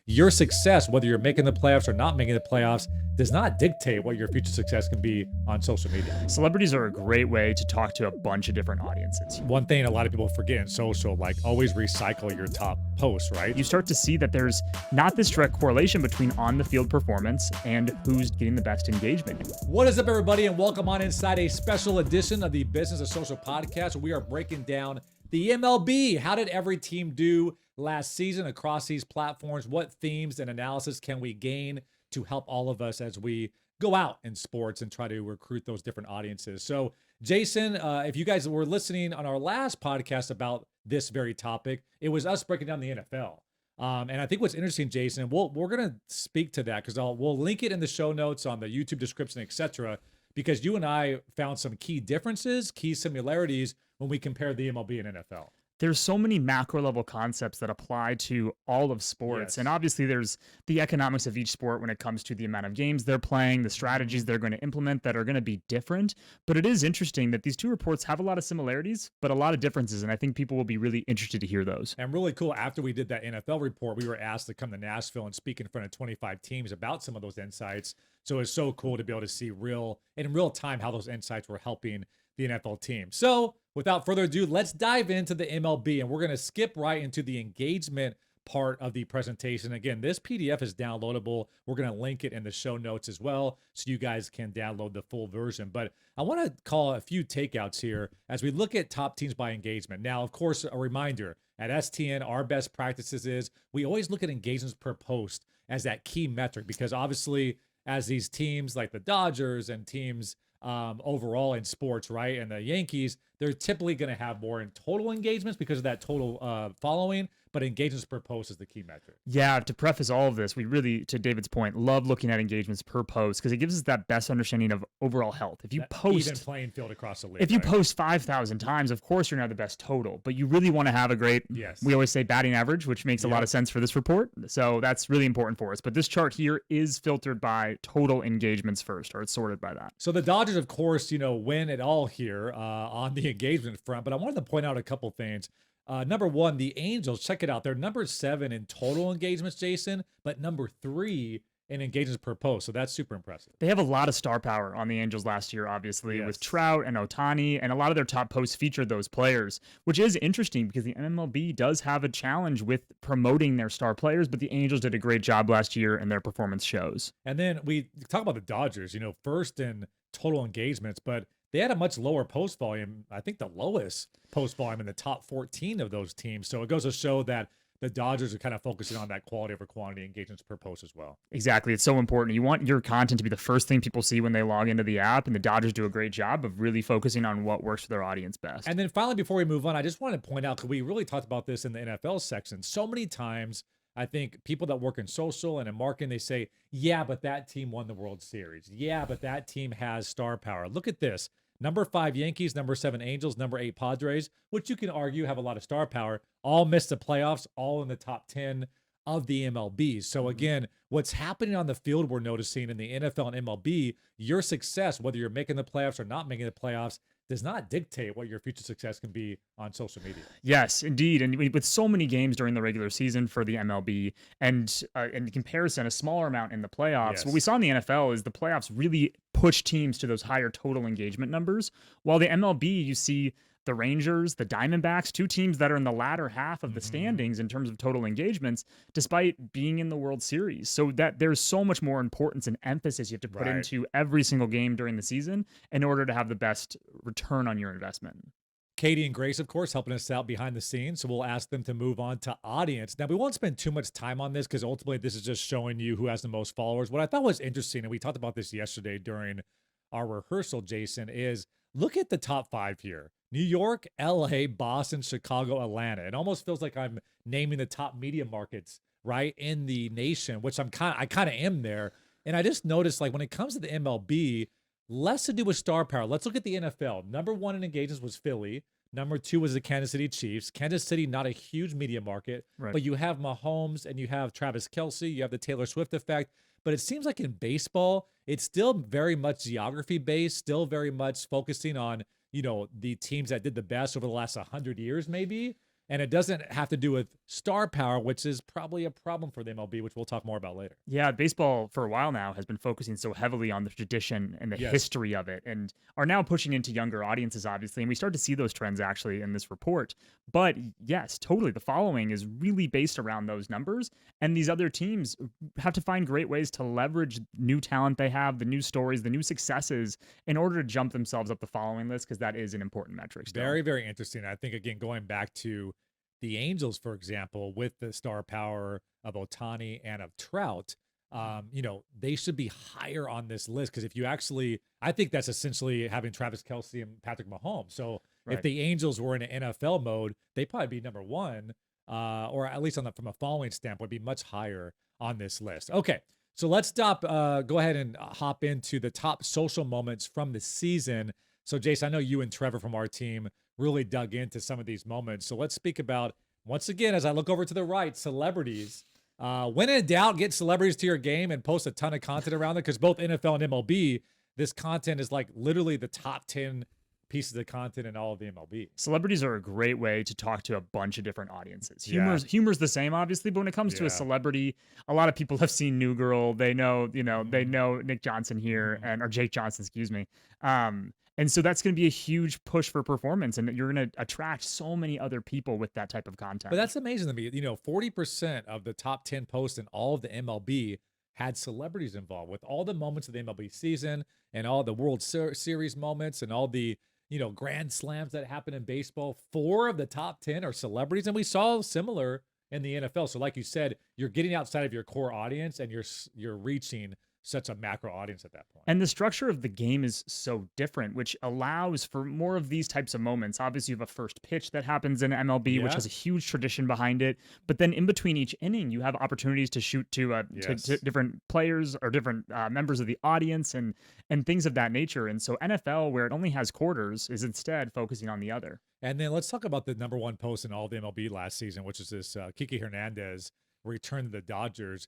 your success, whether you're making the playoffs or not making the playoffs, does not dictate what your future success can be on social media. Celebrities are a great way to talk to a bunch of different audiences. One thing a lot of people forget in social, like always recycle your top posts, right? You start to see that there's not this direct correlation between on the field performance and who's getting the best engagement. What is up, everybody, and welcome on inside a special edition of the Business of Social podcast. We are breaking down the MLB. How did every team do last season across these platforms? What themes and analysis can we gain to help all of us as we go out in sports and try to recruit those different audiences? So, Jason, if you guys were listening on our last podcast about this very topic, it was us breaking down the NFL. And I think what's interesting, Jason, and we're going to speak to that because we'll link it in the show notes on the YouTube description, etc. Because you and I found some key differences, key similarities when we compare the MLB and NFL. There's so many macro level concepts that apply to all of sports. Yes. And obviously there's the economics of each sport when it comes to the amount of games they're playing, the strategies they're going to implement that are going to be different. But it is interesting that these two reports have a lot of similarities, but a lot of differences. And I think people will be really interested to hear those. And really cool, after we did that NFL report, we were asked to come to Nashville and speak in front of 25 teams about some of those insights. So it's so cool to be able to see in real time how those insights were helping the NFL team. So without further ado, let's dive into the MLB, and we're going to skip right into the engagement part of the presentation. Again, this PDF is downloadable. We're going to link it in the show notes as well, so you guys can download the full version. But I want to call a few takeouts here as we look at top teams by engagement. Now, of course, a reminder, at STN, our best practices is we always look at engagements per post as that key metric, because obviously as these teams like the Dodgers and teams overall in sports, right, and the Yankees, they're typically going to have more in total engagements because of that total following, but engagements per post is the key metric. Yeah, to preface all of this, we really, to David's point, love looking at engagements per post because it gives us that best understanding of overall health. If you That post even playing field across the league, if you right? post 5,000 times, of course you're not the best total, but you really want to have a great, Yes. we always say batting average, which makes a lot of sense for this report. So that's really important for us. But this chart here is filtered by total engagements first, or it's sorted by that. So the Dodgers, of course, win it all here on the engagement front. But I wanted to point out a couple things. Number one, the Angels, check it out. They're number 7 in total engagements, Jason, but number 3 in engagements per post. So that's super impressive. They have a lot of star power on the Angels last year, obviously, with Trout and Ohtani, and a lot of their top posts featured those players, which is interesting because the MLB does have a challenge with promoting their star players, but the Angels did a great job last year and their performance shows. And then we talk about the Dodgers, first in total engagements, but they had a much lower post volume. I think the lowest post volume in the top 14 of those teams. So it goes to show that the Dodgers are kind of focusing on that quality over quantity engagements per post as well. Exactly. It's so important. You want your content to be the first thing people see when they log into the app, and the Dodgers do a great job of really focusing on what works for their audience best. And then finally, before we move on, I just want to point out, because we really talked about this in the NFL section, so many times I think people that work in social and in marketing, they say, yeah, but that team won the World Series. Yeah, but that team has star power. Look at this. Number 5 Yankees, number 7 Angels, number 8 Padres, which you can argue have a lot of star power, all missed the playoffs, all in the top 10 of the MLB. So again, what's happening on the field, we're noticing in the NFL and MLB, your success, whether you're making the playoffs or not making the playoffs, does not dictate what your future success can be on social media. Yes, indeed. And with so many games during the regular season for the MLB and in comparison, a smaller amount in the playoffs, what we saw in the NFL is the playoffs really push teams to those higher total engagement numbers. While the MLB, you see the Rangers, the Diamondbacks, 2 teams that are in the latter half of the standings in terms of total engagements, despite being in the World Series. So that there's so much more importance and emphasis you have to put into every single game during the season in order to have the best return on your investment. Katie and Grace, of course, helping us out behind the scenes. So we'll ask them to move on to audience. Now, we won't spend too much time on this because ultimately this is just showing you who has the most followers. What I thought was interesting, and we talked about this yesterday during our rehearsal, Jason, is look at the top 5 here. New York, LA, Boston, Chicago, Atlanta. It almost feels like I'm naming the top media markets, right, in the nation, which I kind of am there. And I just noticed, like, when it comes to the MLB, less to do with star power. Let's look at the NFL. Number 1 in engagements was Philly. Number 2 was the Kansas City Chiefs. Kansas City, not a huge media market, but you have Mahomes and you have Travis Kelce. You have the Taylor Swift effect. But it seems like in baseball, it's still very much geography based, still very much focusing on, the teams that did the best over the last 100 years, maybe. And it doesn't have to do with star power, which is probably a problem for the MLB, which we'll talk more about later. Yeah, baseball for a while now has been focusing so heavily on the tradition and the Yes. history of it, and are now pushing into younger audiences, obviously. And we start to see those trends actually in this report. But yes, totally. The following is really based around those numbers. And these other teams have to find great ways to leverage new talent they have, the new stories, the new successes in order to jump themselves up the following list, because that is an important metric still. Very, very interesting. I think, again, going back to the Angels, for example, with the star power of Ohtani and of Trout, they should be higher on this list because if you actually, I think that's essentially having Travis Kelce and Patrick Mahomes. So if the Angels were in an NFL mode, they'd probably be number one, or at least from a following standpoint, be much higher on this list. Okay, so let's go ahead and hop into the top social moments from the season. So Jason, I know you and Trevor from our team really dug into some of these moments. So let's speak about, once again, as I look over to the right, celebrities. When in doubt, get celebrities to your game and post a ton of content around it, because both NFL and MLB, this content is like literally the top 10 pieces of content in all of the MLB. Celebrities are a great way to talk to a bunch of different audiences. Humor's the same, obviously, but when it comes to a celebrity, a lot of people have seen New Girl. They know, they know Nick Johnson here or Jake Johnson, excuse me. And so that's going to be a huge push for performance, and you're going to attract so many other people with that type of content. But that's amazing to me. 40% of the top 10 posts in all of the MLB had celebrities involved, with all the moments of the MLB season and all the World Series moments and all the grand slams that happen in baseball. 4 of the top 10 are celebrities, and we saw similar in the NFL. So like you said, you're getting outside of your core audience and you're reaching such a macro audience at that point. And the structure of the game is so different, which allows for more of these types of moments. Obviously, you have a first pitch that happens in MLB, which has a huge tradition behind it. But then in between each inning, you have opportunities to shoot to different players or different members of the audience and things of that nature. And so NFL, where it only has quarters, is instead focusing on the other. And then let's talk about the number one post in all of the MLB last season, which is this Kiki Hernandez return to the Dodgers.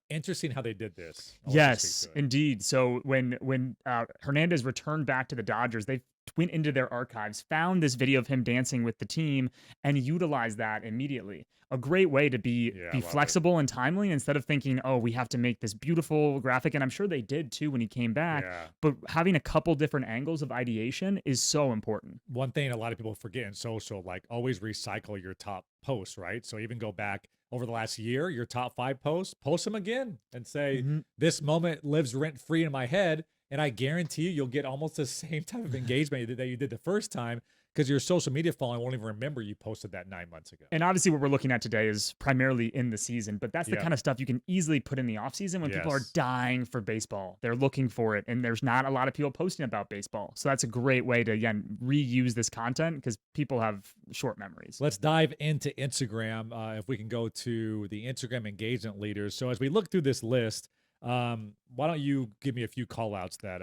Interesting how they did this. Yes, indeed. So when Hernandez returned back to the Dodgers, they went into their archives, found this video of him dancing with the team, and utilized that immediately. A great way to be flexible and timely instead of thinking, oh, we have to make this beautiful graphic. And I'm sure they did too when he came back. Yeah. But having a couple different angles of ideation is so important. One thing a lot of people forget in social, like always recycle your top posts, right? So even go back over the last year, your top 5 posts, post them again and say, this moment lives rent free in my head. And I guarantee you'll get almost the same type of engagement that you did the first time, because your social media following won't even remember you posted that 9 months ago. And obviously what we're looking at today is primarily in the season, but that's the kind of stuff you can easily put in the off season when people are dying for baseball. They're looking for it, and there's not a lot of people posting about baseball. So that's a great way to, again, reuse this content because people have short memories. Let's dive into Instagram. If we can go to the Instagram engagement leaders. So as we look through this list, why don't you give me a few call outs that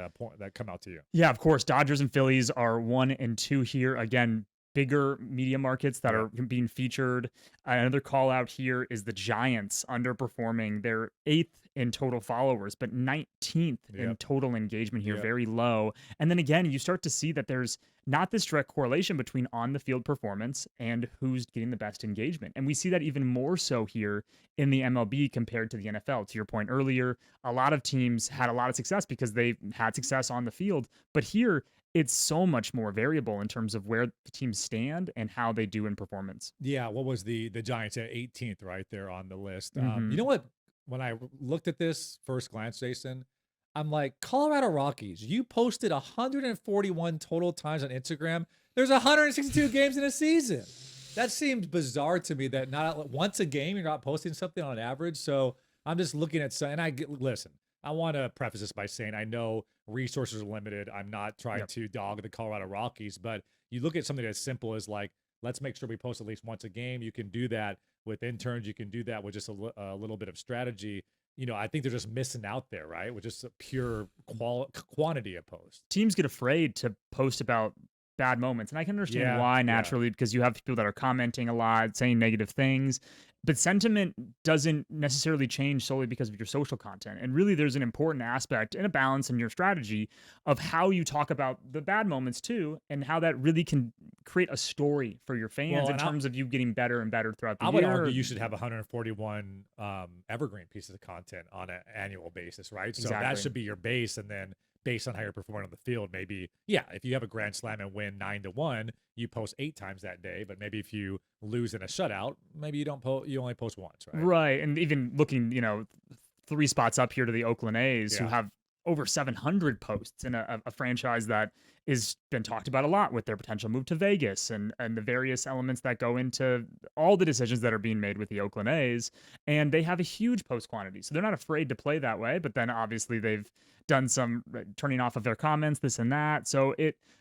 come out to you? Yeah, of course. Dodgers and Phillies are 1 and 2 here. Again, bigger media markets that are being featured. Another call out here is the Giants underperforming. They're 8th in total followers, but 19th in total engagement here, very low. And then again, you start to see that there's not this direct correlation between on the field performance and who's getting the best engagement. And we see that even more so here in the MLB compared to the NFL. To your point earlier, a lot of teams had a lot of success because they had success on the field, but here it's so much more variable in terms of where the teams stand and how they do in performance. Yeah, what was the Giants at 18th right there on the list? You know what? When I looked at this first glance, Jason, I'm like, Colorado Rockies, you posted 141 total times on Instagram. There's 162 games in a season. That seemed bizarre to me that not once a game you're not posting something on average. So I'm just looking at some, and listen, I want to preface this by saying I know resources are limited. I'm not trying to dog the Colorado Rockies, but you look at something as simple as like, let's make sure we post at least once a game. You can do that with interns. You can do that with just a little bit of strategy. I think they're just missing out there, right? With just a pure quantity of posts. Teams get afraid to post about bad moments. And I can understand why naturally, because you have people that are commenting a lot, saying negative things. But sentiment doesn't necessarily change solely because of your social content. And really, there's an important aspect and a balance in your strategy of how you talk about the bad moments too, and how that really can create a story for your fans Well, in and terms of you getting better and better throughout the I would year. argue you should have 141 evergreen pieces of content on an annual basis, right? So that Exactly. should be your base, and then based on how you're performing on the field, maybe yeah, if you have a grand slam and win 9-1, you post 8 times that day. But maybe if you lose in a shutout, maybe you don't post, you only post once, right? Right. And even looking, 3 spots up here to the Oakland A's, who Yeah. have over 700 posts in a franchise that is been talked about a lot with their potential move to Vegas and the various elements that go into all the decisions that are being made with the Oakland A's. And they have a huge post quantity. So they're not afraid to play that way. But then obviously they've done some turning off of their comments, this and that. So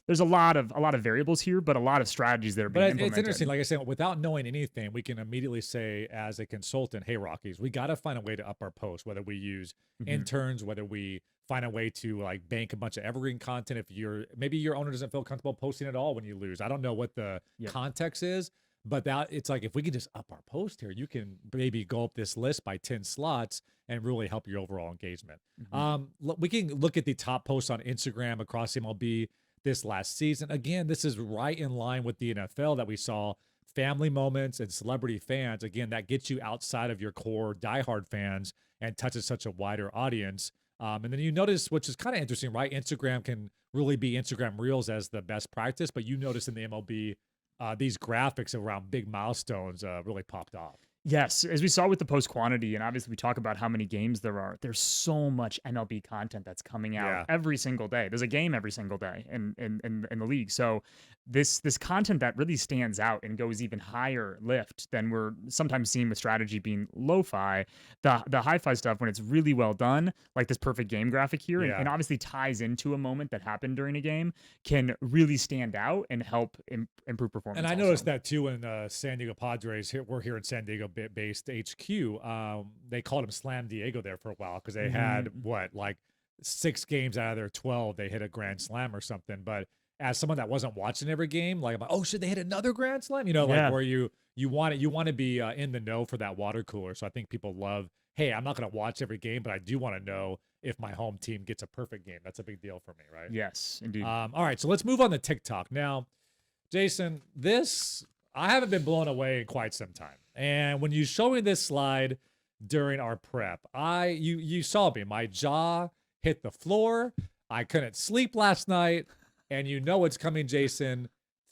there's a lot of variables here, but a lot of strategies that are being But implemented. it's interesting. Like I said, without knowing anything, we can immediately say, as a consultant, "Hey, Rockies, we got to find a way to up our posts. Whether we use Mhm. interns, whether we find a way to like bank a bunch of evergreen content. If maybe your owner doesn't feel comfortable posting at all when you lose. I don't know what the Yep. context is, but that it's like if we can just up our post here, you can maybe go up this list by 10 slots and really help your overall engagement. Mhm. We can look at the top posts on Instagram across MLB this last season. Again, this is right in line with the NFL that we saw family moments and celebrity fans. Again, that gets you outside of your core diehard fans and touches such a wider audience. And then you notice, which is kind of interesting, right? Instagram can really be Instagram Reels as the best practice, but you notice in the MLB, these graphics around big milestones really popped off. Yes, as we saw with the post quantity, and obviously we talk about how many games there are. There's so much MLB content that's coming out Yeah. every single day. There's a game every single day in the league. So this content that really stands out and goes even higher lift than we're sometimes seeing with strategy being lo-fi. The hi-fi stuff when it's really well done, like this perfect game graphic here, and Yeah. obviously ties into a moment that happened during a game, can really stand out and help improve performance. And I also. noticed that too when San Diego Padres we're here in San Diego based HQ. They called him Slam Diego there for a while because they had Mhm. what like 6 games out of their 12 they hit a grand slam or something. But as someone that wasn't watching every game, like I'm like, oh, should they hit another grand slam? Like Yeah. where you want to be in the know for that water cooler. So I think people love. Hey, I'm not going to watch every game, but I do want to know if my home team gets a perfect game. That's a big deal for me, right? Yes, indeed. All right, so let's move on to TikTok now. Jason, this I haven't been blown away in quite some time. And when you showed me this slide during our prep, you saw me. My jaw hit the floor. I couldn't sleep last night. And you know what's coming, Jason.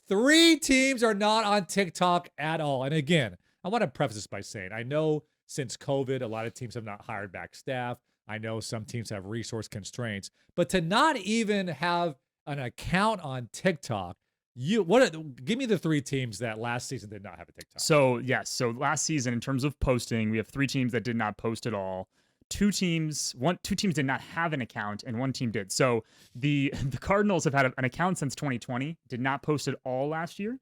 3 teams are not on TikTok at all. And again, I want to preface this by saying I know since COVID, a lot of teams have not hired back staff. I know some teams have resource constraints, but to not even have an account on TikTok, give me the 3 teams that last season did not have a TikTok. So yes, so last season in terms of posting, we have 3 teams that did not post at all. Two teams did not have an account, and 1 team did. So the Cardinals have had an account since 2020, did not post at all last year.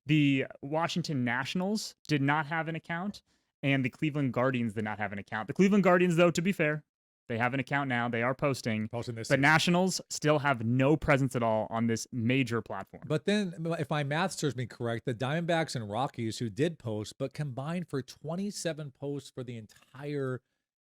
The Washington Nationals did not have an account, and the Cleveland Guardians did not have an account. The Cleveland Guardians, though, to be fair, they have an account now. They are posting. Posting this But season. Nationals still have no presence at all on this major platform. But then, if my math serves me correct, the Diamondbacks and Rockies who did post, but combined for 27 posts for the entire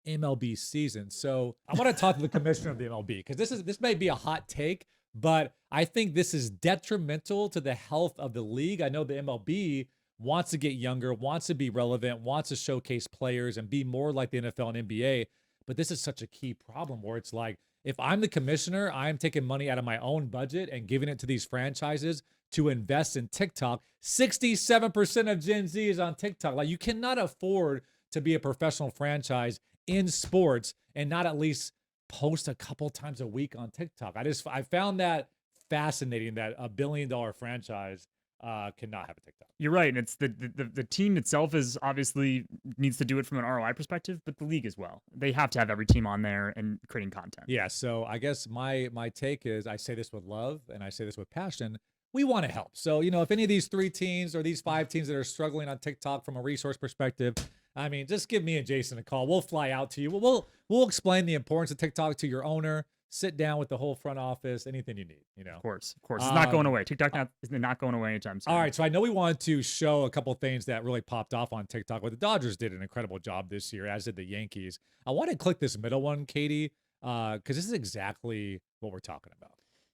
MLB season. So I want to talk to the commissioner of the MLB because this may be a hot take, but I think this is detrimental to the health of the league. I know the MLB wants to get younger, wants to be relevant, wants to showcase players and be more like the NFL and NBA. But this is such a key problem where it's like, if I'm the commissioner, I'm taking money out of my own budget and giving it to these franchises to invest in TikTok. 67% of Gen Z is on TikTok. Like, you cannot afford to be a professional franchise in sports and not at least post a couple times a week on TikTok. I found that fascinating that a $1 billion franchise cannot have a TikTok. You're right. And it's the team itself is obviously needs to do it from an ROI perspective, but the league as well. They have to have every team on there and creating content. Yeah. So I guess my take is I say this with love and I say this with passion. We want to help. So, if any of these 3 teams or these 5 teams that are struggling on TikTok from a resource perspective, I mean, just give me and Jason a call. We'll fly out to you. We'll explain the importance of TikTok to your owner, sit down with the whole front office, anything you need, Of course, it's not going away. TikTok is not going away anytime soon. All right, so I know we wanted to show a couple things that really popped off on TikTok. But the Dodgers did an incredible job this year, as did the Yankees. I want to click this middle one, Katie, because this is exactly what we're talking about.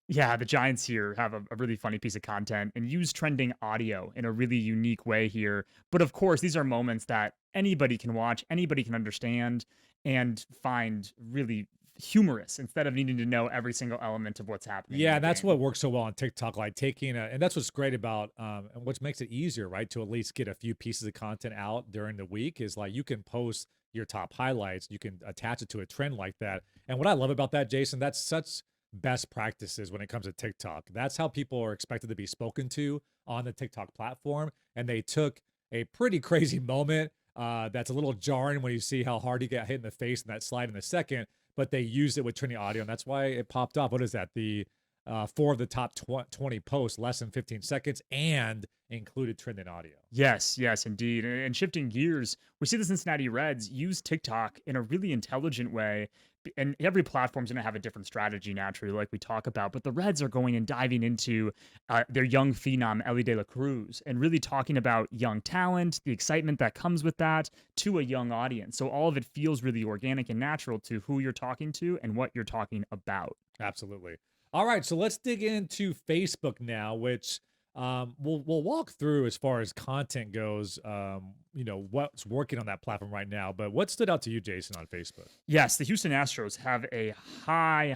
Yeah, the Giants here have a really funny piece of content and use trending audio in a really unique way here. But of course, these are moments that anybody can watch, anybody can understand, and find really humorous instead of needing to know every single element of what's happening. Yeah, that's what works so well on TikTok. Like and that's what's great about, and what makes it easier, right, to at least get a few pieces of content out during the week is like you can post your top highlights, you can attach it to a trend like that. And what I love about that, Jason, that's such best practices when it comes to TikTok. That's how people are expected to be spoken to on the TikTok platform. And they took a pretty crazy moment that's a little jarring when you see how hard he got hit in the face in that slide in a second, but they used it with trending audio, and that's why it popped up. What is that? The 4 of the top 20 posts, less than 15 seconds, and included trending audio. Yes, indeed. And shifting gears, we see the Cincinnati Reds use TikTok in a really intelligent way. And every platform's going to have a different strategy naturally, like we talk about. But the Reds are going and diving into their young phenom, Ellie De La Cruz, and really talking about young talent, the excitement that comes with that to a young audience. So all of it feels really organic and natural to who you're talking to and what you're talking about. Absolutely. All right, so let's dig into Facebook now, which we'll walk through as far as content goes. What's working on that platform right now. But what stood out to you, Jason, on Facebook? Yes, the Houston Astros have a high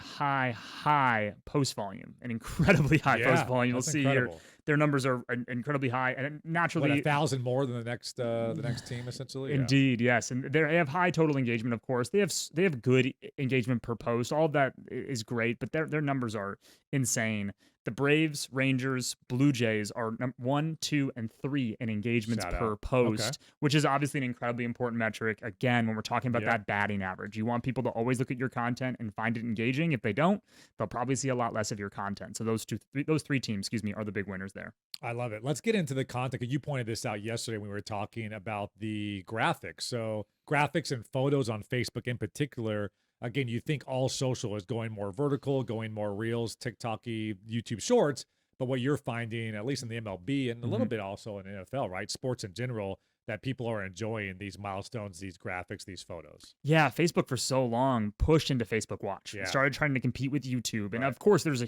post volume, an incredibly high post volume. You'll see here their numbers are incredibly high, and naturally 1,000 more than the next team, essentially. Indeed, yes, and they have high total engagement. Of course, they have good engagement per post. All of that is great, but their numbers are insane. The Braves, Rangers, Blue Jays are 1, 2, and 3 in engagements per post, which is obviously an incredibly important metric. Again, when we're talking about that batting average, you want people to always look at your content and find it engaging. If they don't, they'll probably see a lot less of your content. So those three teams, are the big winners there. I love it. Let's get into the content. You pointed this out yesterday when we were talking about the graphics. So graphics and photos on Facebook in particular. Again, you think all social is going more vertical, going more reels, TikTok-y, YouTube Shorts, but what you're finding, at least in the MLB and a little bit also in NFL, right, sports in general, that people are enjoying these milestones, these graphics, these photos. Yeah, Facebook for so long pushed into Facebook Watch. Yeah. Started trying to compete with YouTube. And of course, there's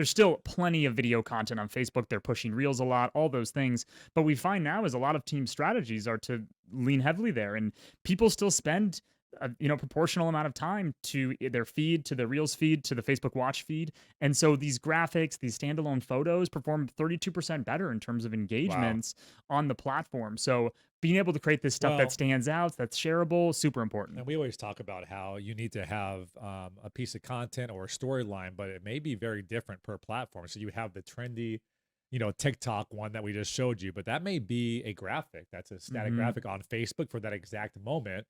still plenty of video content on Facebook. They're pushing Reels a lot, all those things. But we find now is a lot of team strategies are to lean heavily there. And people still spend a proportional amount of time to their feed, to the Reels feed, to the Facebook Watch feed. And so these graphics, these standalone photos perform 32% better in terms of engagements on the platform. So being able to create this stuff that stands out, that's shareable, super important. And we always talk about how you need to have a piece of content or a storyline, but it may be very different per platform. So you have the trendy, TikTok one that we just showed you, but that may be a graphic. That's a static graphic on Facebook for that exact moment.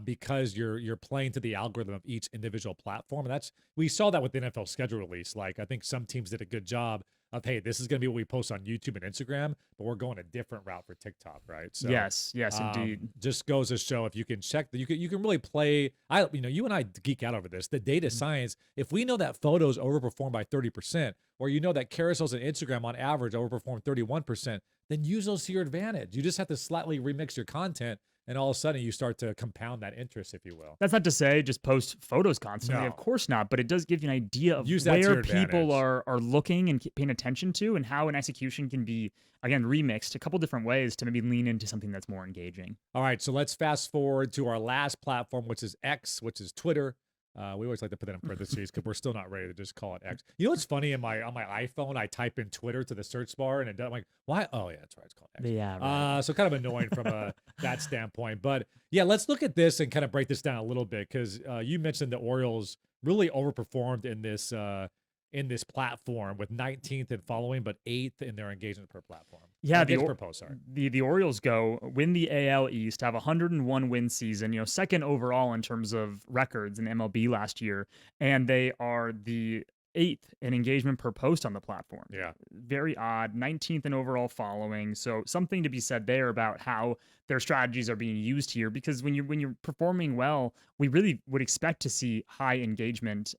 Because you're playing to the algorithm of each individual platform. And we saw that with the NFL schedule release. Like, I think some teams did a good job of, hey, this is going to be what we post on YouTube and Instagram, but we're going a different route for TikTok, right? So yes, indeed. Just goes to show, if you can check that, you can really play. You and I geek out over this. The data science. If we know that photos overperform by 30%, or that carousels and Instagram on average overperform 31%, then use those to your advantage. You just have to slightly remix your content. And all of a sudden, you start to compound that interest, if you will. That's not to say just post photos constantly. No. Of course not. But it does give you an idea of where people are looking and paying attention to, and how an execution can be, again, remixed a couple different ways to maybe lean into something that's more engaging. All right. So let's fast forward to our last platform, which is X, which is Twitter. We always like to put that in parentheses because we're still not ready to just call it X. You know what's funny? On my iPhone, I type in Twitter to the search bar, and I'm like, why? Oh, yeah, that's right. It's called X. Yeah. Right. So kind of annoying from that standpoint. But yeah, let's look at this and kind of break this down a little bit, because you mentioned the Orioles really overperformed in this platform with 19th and following, but 8th in their engagement per platform. Yeah, per post, sorry. The Orioles win the AL East, have a 101 win season, second overall in terms of records in MLB last year, and they are the 8th in engagement per post on the platform. Yeah. Very odd. 19th in overall following. So something to be said there about how their strategies are being used here. Because when you're performing well, we really would expect to see high engagement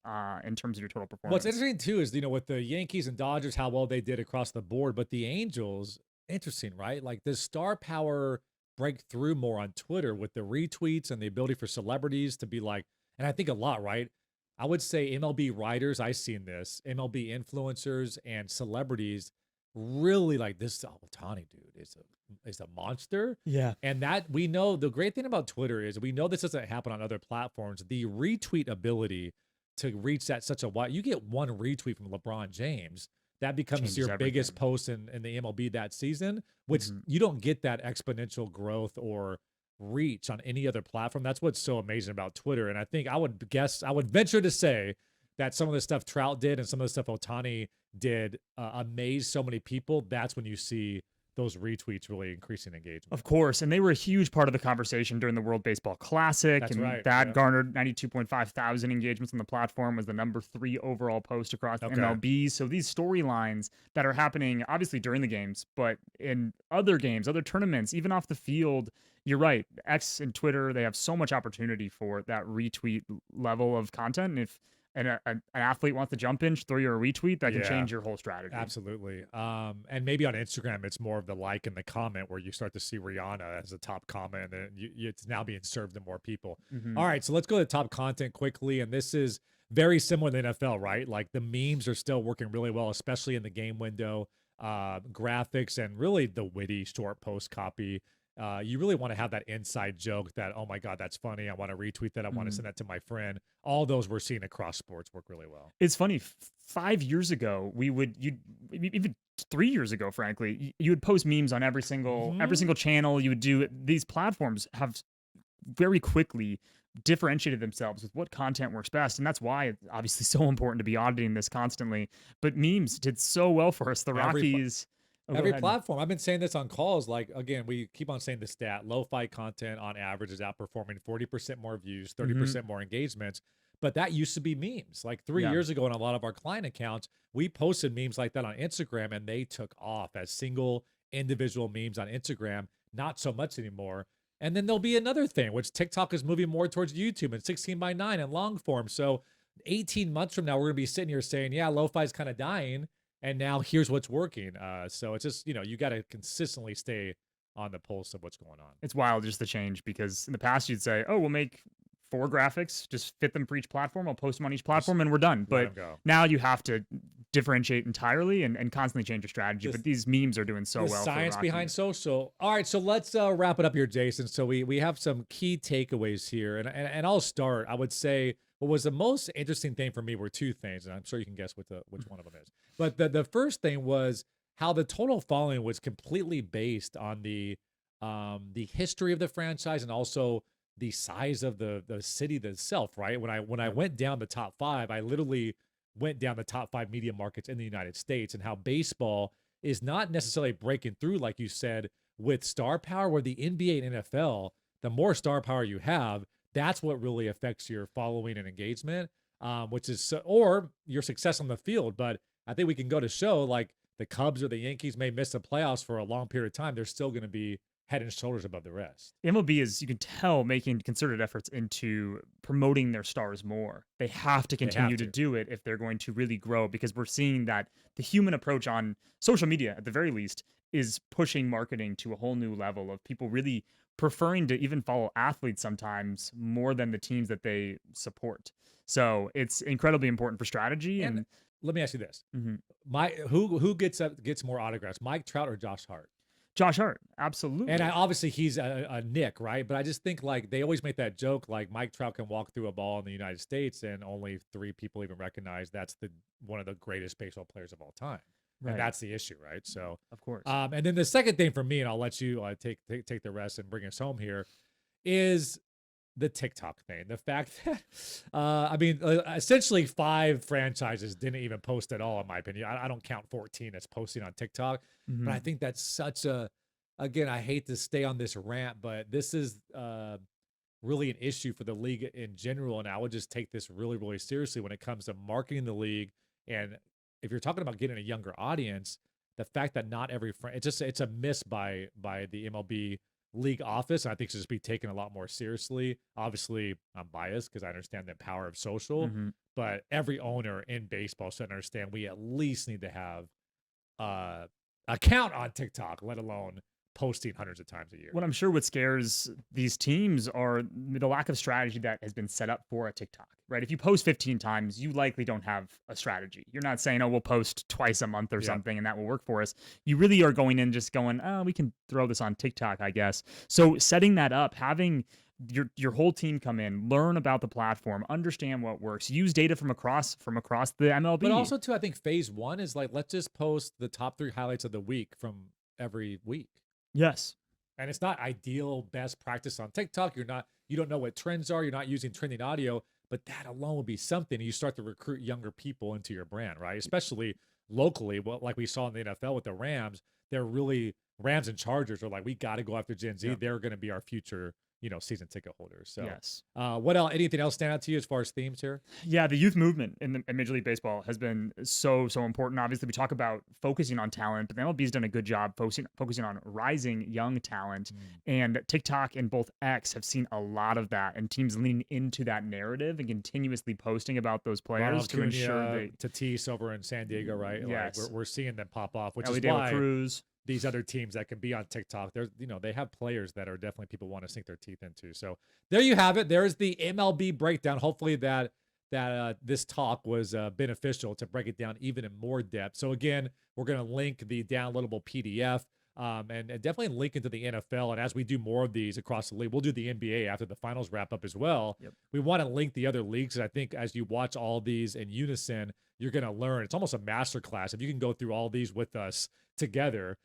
in terms of your total What's performance. interesting too is, with the Yankees and Dodgers, how well they did across the board, but the Angels, interesting, right? Like, does star power break through more on Twitter with the retweets and the ability for celebrities to be like, and I think a lot, right? I would say MLB writers, I've seen this, MLB influencers and celebrities really like this. Otani dude is a monster. Yeah. And that we know the great thing about Twitter is we know this doesn't happen on other platforms. The retweet ability to reach that such a wide, you get one retweet from LeBron James, that becomes Changes your biggest everything. post in the MLB that season, which Mhm. you don't get that exponential growth or reach on any other platform. That's what's so amazing about Twitter. And I think I would venture to say that some of the stuff Trout did and some of the stuff Otani did amaze so many people. That's when you see those retweets really increasing engagement. Of course, and they were a huge part of the conversation during the World Baseball Classic, That's and right. that Yeah. garnered 92.5 thousand engagements on the platform, was the number 3 overall post across Okay. MLB. So these storylines that are happening obviously during the games, but in other games, other tournaments, even off the field, you're right. X and Twitter, they have so much opportunity for that retweet level of content. And if an athlete wants to jump in, throw you a retweet, that can Yeah. change your whole strategy. Absolutely. And maybe on Instagram, it's more of the like and the comment where you start to see Rihanna as a top comment, and then it's now being served to more people. Mhm. All right, so let's go to top content quickly. And this is very similar to the NFL, right? Like the memes are still working really well, especially in the game window, graphics, and really the witty short post copy. You really want to have that inside joke that, oh my God, that's funny. I want to retweet that. I want to Mhm. send that to my friend. All those we're seeing across sports work really well. It's funny. 5 years ago, even 3 years ago, frankly, you would post memes on every Hmm. single channel. You would do these platforms have very quickly differentiated themselves with what content works best, and that's why it's obviously so important to be auditing this constantly. But memes did so well for us. The Every Rockies. Oh, go Every ahead. platform. I've been saying this on calls. Like, again, we keep on saying the stat lo-fi content on average is outperforming 40% more views, Hmm. 30% more engagements. But that used to be memes. Like three Yeah. years ago, on a lot of our client accounts, we posted memes like that on Instagram and they took off as single individual memes on Instagram. Not so much anymore. And then there'll be another thing, which TikTok is moving more towards YouTube and 16 by 9 and long form. So 18 months from now, we're going to be sitting here saying, yeah, lo-fi is kind of dying, and now here's what's working. So it's just, you got to consistently stay on the pulse of what's going on. It's wild just the change, because in the past you'd say, "Oh, we'll make 4 graphics, just fit them for each platform. I'll post them on each Just platform, and we're done." let But them go. now you have to differentiate entirely and constantly change your strategy. This But these memes are doing so the well for the science behind Rockies. social. All right, so let's wrap it up here, Jason. So we have some key takeaways here, and I'll start. I would say what was the most interesting thing for me were two things, and I'm sure you can guess which one of them is. But the first thing was how the total following was completely based on the history of the franchise and also the size of the city itself. Right, when I Yep. went down the top five, I literally went down the top five media markets in the United States, and how baseball is not necessarily breaking through, like you said, with star power, where the NBA and NFL, the more star power you have, that's what really affects your following and engagement, which is, or your success on the field. But I think we can go to show like the Cubs or the Yankees may miss the playoffs for a long period of time. They're still going to be head and shoulders above the rest. MLB is, you can tell, making concerted efforts into promoting their stars more. They have to They have continue to to. do it if they're going to really grow, because we're seeing that the human approach on social media, at the very least, is pushing marketing to a whole new level of people really preferring to even follow athletes sometimes more than the teams that they support. So it's incredibly important for strategy. And And let me ask you this: mhm. who gets more autographs, Mike Trout or Josh Hart? Josh Hart, And absolutely. obviously he's a Nick, right? But I just think like they always make that joke, like Mike Trout can walk through a ball in the United States and only three people even recognize that's the one of the greatest baseball players of all time, and Right. that's the issue, right? So, Of course. and then the second thing for me, and I'll let you take the rest and bring us home here, is the TikTok thing. The fact that, I mean, essentially five franchises didn't even post at all, in my opinion. I don't count 14 that's posting on TikTok, but I Mhm. think that's such a, again, I hate to stay on this rant, but this is really an issue for the league in general. And I would just take this really, really seriously when it comes to marketing the league And if you're talking about getting a younger audience, the fact that not every it's a miss by the MLB league office. I think should just be taken a lot more seriously. Obviously, I'm biased because I understand the power of social, Hmm. but every owner in baseball should understand we at least need to have uh account on TikTok, let alone posting hundreds of times a year. What I'm sure what scares these teams are the lack of strategy that has been set up for a TikTok, right? If you post 15 times, you likely don't have a strategy. You're not saying, oh, we'll post twice a month or Yeah. something and that will work for us. You really are going in just going, oh, we can throw this on TikTok, I guess. So setting that up, having your whole team come in, learn about the platform, understand what works, use data from across the MLB. But also too, I think phase one is like, let's just post the top 3 highlights of the week from every week. Yes. And it's not ideal best practice on TikTok. You don't know what trends are. You're not using trending audio, but that alone would be something. You start to recruit younger people into your brand, right? Especially locally, like we saw in the NFL with the Rams, they're really Rams and Chargers are like, we got to go after Gen Z. Yeah. They're going to be our future, season ticket holders. So, Yes. What else? Anything else stand out to you as far as themes here? Yeah, the youth movement in Major League Baseball has been so important. Obviously, we talk about focusing on talent, but the MLB's done a good job focusing on rising young talent. And TikTok and both X have seen a lot of that, and teams leaning into that narrative and continuously posting about those players to ensure they. Tatis over in San Diego, right? Yes, like we're seeing them pop off, which Ellie is De La why Cruz. These other teams that can be on TikTok, they have players that are definitely people want to sink their teeth into. So there you have it. There's the MLB breakdown. Hopefully that this talk was beneficial to break it down even in more depth. So again, we're going to link the downloadable PDF and definitely link into the NFL. And as we do more of these across the league, we'll do the NBA after the finals wrap up as well. Yep. We want to link the other leagues. I think as you watch all these in unison, you're going to learn. It's almost a master class. If you can go through all these with us together,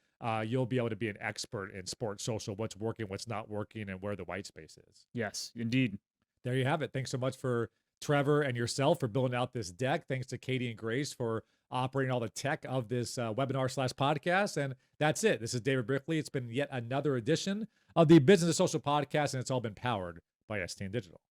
you'll be able to be an expert in sports social, what's working, what's not working, and where the white space is. Yes, indeed. There you have it. Thanks so much for Trevor and yourself for building out this deck. Thanks to Katie and Grace for operating all the tech of this webinar/podcast. And that's it. This is David Brickley. It's been yet another edition of the Business of Social podcast, and it's all been powered by STN Digital.